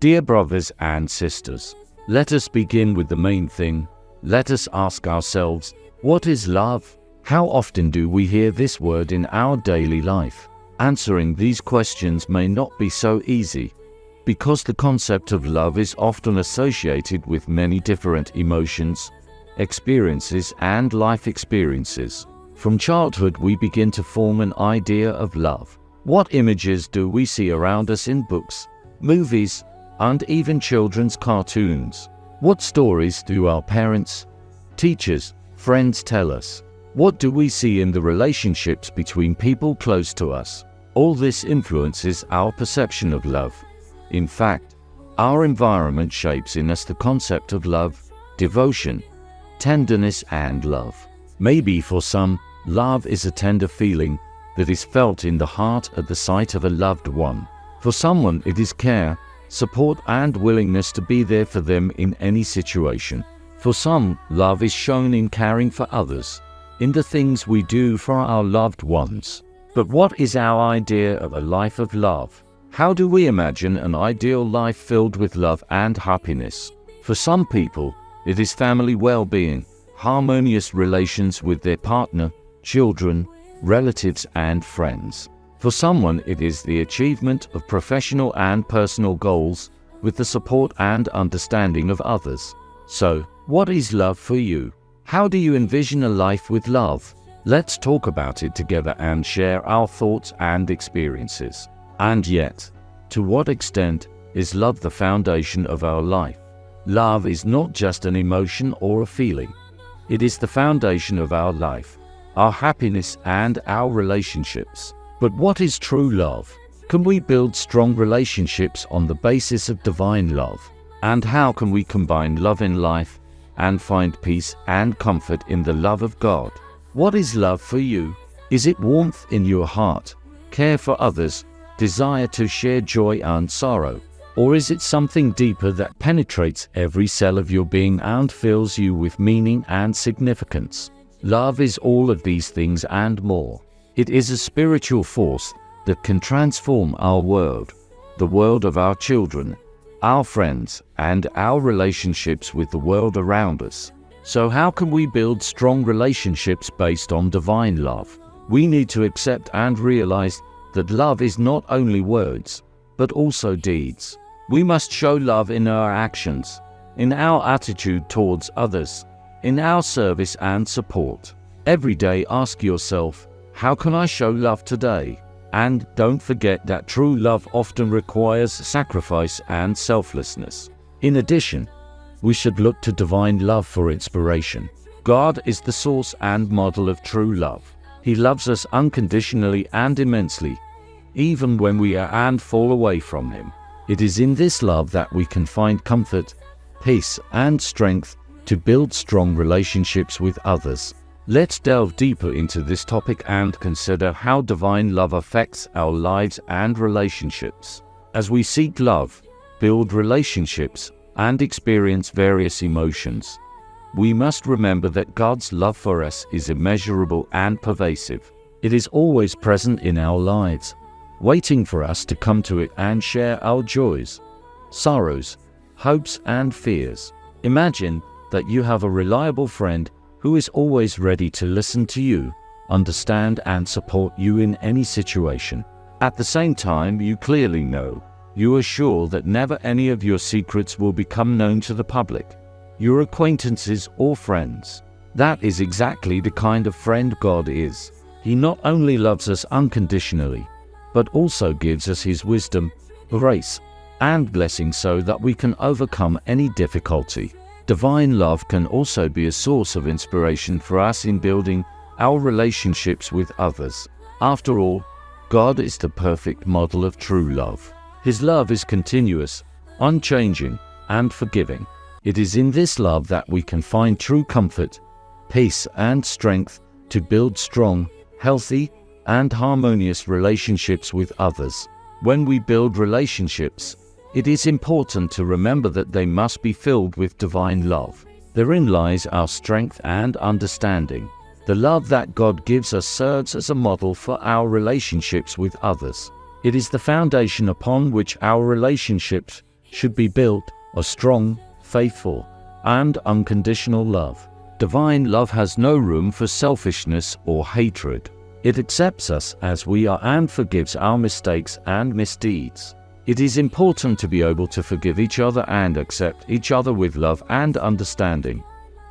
Dear brothers and sisters, let us begin with the main thing. Let us ask ourselves, what is love? How often do we hear this word in our daily life? Answering these questions may not be so easy, because the concept of love is often associated with many different emotions, experiences, and life experiences. From childhood, we begin to form an idea of love. What images do we see around us in books, movies, and even children's cartoons? What stories do our parents, teachers, friends tell us? What do we see in the relationships between people close to us? All this influences our perception of love. In fact, our environment shapes in us the concept of love, devotion, tenderness, and love. Maybe for some, love is a tender feeling that is felt in the heart at the sight of a loved one. For someone, it is care, support, and willingness to be there for them in any situation. For some, love is shown in caring for others, in the things we do for our loved ones. But what is our idea of a life of love? How do we imagine an ideal life filled with love and happiness? For some people, it is family well-being, harmonious relations with their partner, children, relatives, and friends. For someone, it is the achievement of professional and personal goals with the support and understanding of others. So, what is love for you? How do you envision a life with love? Let's talk about it together and share our thoughts and experiences. And yet, to what extent is love the foundation of our life? Love is not just an emotion or a feeling. It is the foundation of our life, our happiness, and our relationships. But what is true love? Can we build strong relationships on the basis of divine love? And how can we combine love in life and find peace and comfort in the love of God? What is love for you? Is it warmth in your heart, care for others, desire to share joy and sorrow? Or is it something deeper that penetrates every cell of your being and fills you with meaning and significance? Love is all of these things and more. It is a spiritual force that can transform our world, the world of our children, our friends, and our relationships with the world around us. So how can we build strong relationships based on divine love? We need to accept and realize that love is not only words, but also deeds. We must show love in our actions, in our attitude towards others, in our service and support. Every day ask yourself, how can I show love today? And don't forget that true love often requires sacrifice and selflessness. In addition, we should look to divine love for inspiration. God is the source and model of true love. He loves us unconditionally and immensely, even when we are and fall away from Him. It is in this love that we can find comfort, peace, and strength to build strong relationships with others. Let's delve deeper into this topic and consider how divine love affects our lives and relationships. As we seek love, build relationships, and experience various emotions, we must remember that God's love for us is immeasurable and pervasive. It is always present in our lives, waiting for us to come to it and share our joys, sorrows, hopes, and fears. Imagine that you have a reliable friend who is always ready to listen to you, understand, and support you in any situation. At the same time, you clearly know, you are sure that never any of your secrets will become known to the public, your acquaintances or friends. That is exactly the kind of friend God is. He not only loves us unconditionally, but also gives us His wisdom, grace, and blessing so that we can overcome any difficulty. Divine love can also be a source of inspiration for us in building our relationships with others. After all, God is the perfect model of true love. His love is continuous, unchanging, and forgiving. It is in this love that we can find true comfort, peace, and strength to build strong, healthy, and harmonious relationships with others. When we build relationships, it is important to remember that they must be filled with divine love. Therein lies our strength and understanding. The love that God gives us serves as a model for our relationships with others. It is the foundation upon which our relationships should be built on strong, faithful, and unconditional love. Divine love has no room for selfishness or hatred. It accepts us as we are and forgives our mistakes and misdeeds. It is important to be able to forgive each other and accept each other with love and understanding,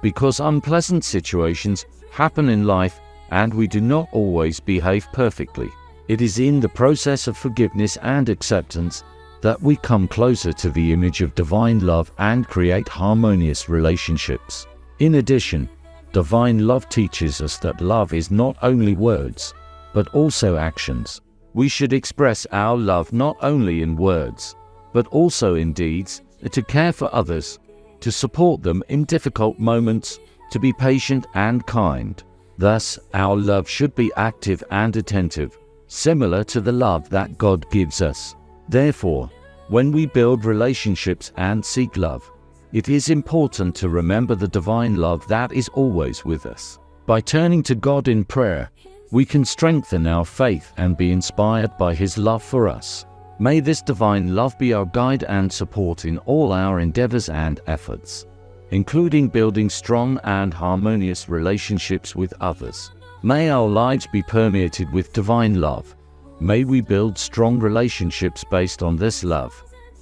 because unpleasant situations happen in life and we do not always behave perfectly. It is in the process of forgiveness and acceptance that we come closer to the image of divine love and create harmonious relationships. In addition, divine love teaches us that love is not only words, but also actions. We should express our love not only in words, but also in deeds, to care for others, to support them in difficult moments, to be patient and kind. Thus, our love should be active and attentive, similar to the love that God gives us. Therefore, when we build relationships and seek love, it is important to remember the divine love that is always with us. By turning to God in prayer, we can strengthen our faith and be inspired by His love for us. May this divine love be our guide and support in all our endeavors and efforts, including building strong and harmonious relationships with others. May our lives be permeated with divine love. May we build strong relationships based on this love,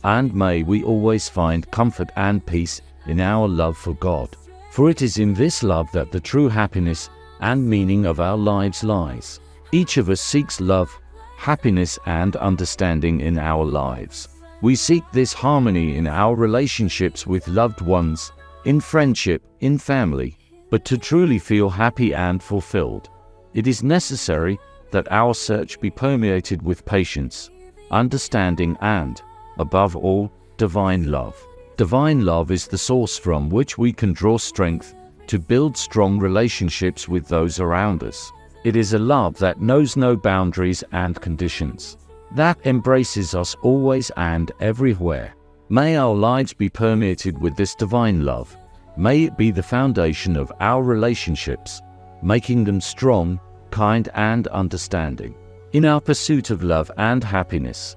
and may we always find comfort and peace in our love for God. For it is in this love that the true happiness and meaning of our lives lies. Each of us seeks love, happiness, and understanding in our lives. We seek this harmony in our relationships with loved ones, in friendship, in family, but to truly feel happy and fulfilled, it is necessary that our search be permeated with patience, understanding, and, above all, divine love. Divine love is the source from which we can draw strength to build strong relationships with those around us. It is a love that knows no boundaries and conditions, that embraces us always and everywhere. May our lives be permeated with this divine love. May it be the foundation of our relationships, making them strong, kind, and understanding. In our pursuit of love and happiness,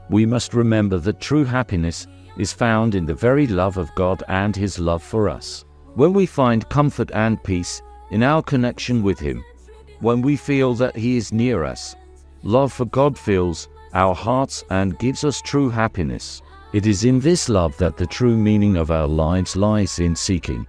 we must remember that true happiness is found in the very love of God and His love for us. When we find comfort and peace in our connection with Him, when we feel that He is near us, love for God fills our hearts and gives us true happiness. It is in this love that the true meaning of our lives lies, in seeking,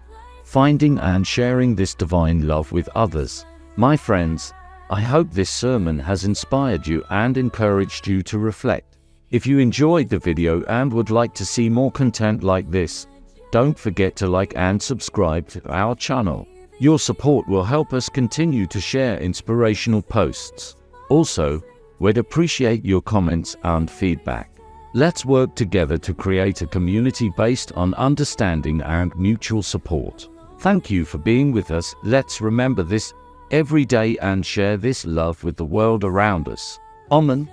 finding, and sharing this divine love with others. My friends, I hope this sermon has inspired you and encouraged you to reflect. If you enjoyed the video and would like to see more content like this, don't forget to like and subscribe to our channel. Your support will help us continue to share inspirational posts. Also, we'd appreciate your comments and feedback. Let's work together to create a community based on understanding and mutual support. Thank you for being with us. Let's remember this every day and share this love with the world around us. Amen.